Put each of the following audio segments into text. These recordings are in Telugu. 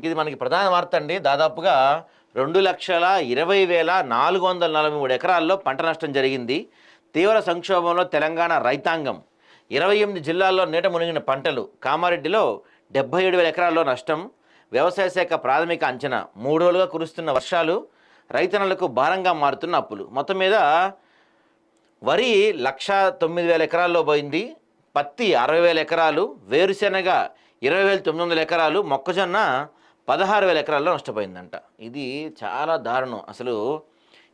ఇంక ఇది మనకి ప్రధాన వార్త అండి. దాదాపుగా 2,20,443 ఎకరాల్లో పంట నష్టం జరిగింది. తీవ్ర సంక్షోభంలో తెలంగాణ రైతాంగం. 28 జిల్లాల్లో నీట మునిగిన పంటలు. కామారెడ్డిలో 77,000 ఎకరాల్లో నష్టం. వ్యవసాయ శాఖ ప్రాథమిక అంచనా 3 రోజులుగా కురుస్తున్న వర్షాలు రైతన్నలకు భారంగా మారుతున్న అప్పులు. మొత్తం మీద వరి 1,09,000 ఎకరాల్లో పోయింది. పత్తి 60,000 ఎకరాలు, వేరుశెనగ 20,900 ఎకరాలు, మొక్కజొన్న 16,000 ఎకరాల్లో నష్టపోయిందంట. ఇది చాలా దారుణం. అసలు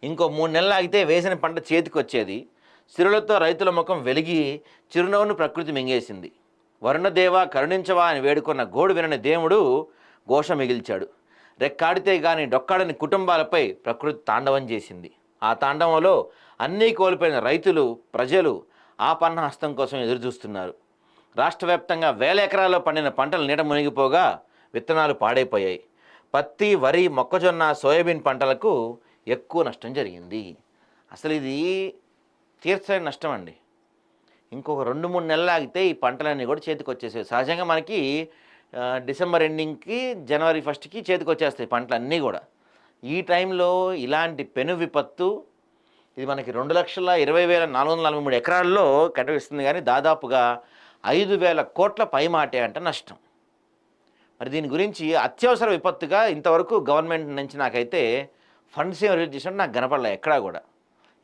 ఇంకో 3 నెలలు ఆగితే వేసిన పంట చేతికి వచ్చేది. సిరులతో రైతుల ముఖం వెలిగి చిరునవ్వును ప్రకృతి మింగేసింది. వరుణదేవ కరుణించవా అని వేడుకున్న గోడు వినని దేవుడు ఘోష మిగిల్చాడు. రెక్కాడితే గాని డొక్కాడని కుటుంబాలపై ప్రకృతి తాండవం చేసింది. ఆ తాండవంలో అన్నీ కోల్పోయిన రైతులు, ప్రజలు ఆపన్న హస్తం కోసం ఎదురుచూస్తున్నారు. రాష్ట్ర వ్యాప్తంగా 1,000 ఎకరాల్లో పండిన పంటలు నీట మునిగిపోగా విత్తనాలు పాడైపోయాయి. పత్తి, వరి, మొక్కజొన్న, సోయాబీన్ పంటలకు ఎక్కువ నష్టం జరిగింది. అసలు ఇది తీర్చలేని నష్టం అండి. ఇంకొక 2-3 నెలలు ఆగితే ఈ పంటలన్నీ కూడా చేతికి వచ్చేసాయి. సహజంగా మనకి డిసెంబర్ ఎండింగ్కి, జనవరి 1కి చేతికి వచ్చేస్తాయి పంటలన్నీ కూడా. ఈ టైంలో ఇలాంటి పెను విపత్తు ఇది మనకి 2,20,443 ఎకరాల్లో కనిపిస్తుంది. కానీ దాదాపుగా 5,000 కోట్ల పైమాటే అంట నష్టం. మరి దీని గురించి అత్యవసర విపత్తుగా ఇంతవరకు గవర్నమెంట్ నుంచి నాకైతే ఫండ్స్ ఏం రిలీజ్ చేసినట్టు నాకు కనపడలే ఎక్కడా కూడా.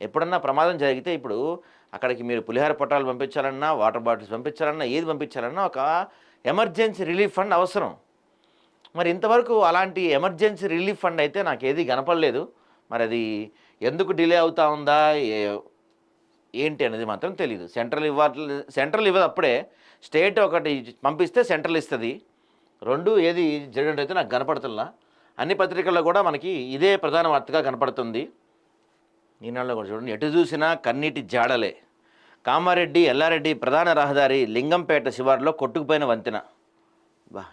ఎప్పుడన్నా ప్రమాదం జరిగితే ఇప్పుడు అక్కడికి మీరు పులిహార పొట్టాలు పంపించాలన్నా, వాటర్ బాటిల్స్ పంపించాలన్నా, ఏది పంపించాలన్నా ఒక ఎమర్జెన్సీ రిలీఫ్ ఫండ్ అవసరం. మరి ఇంతవరకు అలాంటి ఎమర్జెన్సీ రిలీఫ్ ఫండ్ అయితే నాకు ఏది కనపడలేదు. మరి అది ఎందుకు డిలే అవుతా ఉందా ఏంటి అనేది మాత్రం తెలియదు. సెంట్రల్ ఇవ్వదు అప్పుడే, స్టేట్ ఒకటి పంపిస్తే సెంట్రల్ ఇస్తుంది. రెండు ఏది జరిగినట్టు అయితే నాకు కనపడుతున్నా. అన్ని పత్రికల్లో కూడా మనకి ఇదే ప్రధాన వార్తగా కనపడుతుంది. ఈనాడులో కూడా చూడండి, ఎటు చూసినా కన్నీటి జాడలే. కామారెడ్డి ఎల్లారెడ్డి ప్రధాన రహదారి లింగంపేట శివారులో కొట్టుకుపోయిన వంతెన. బా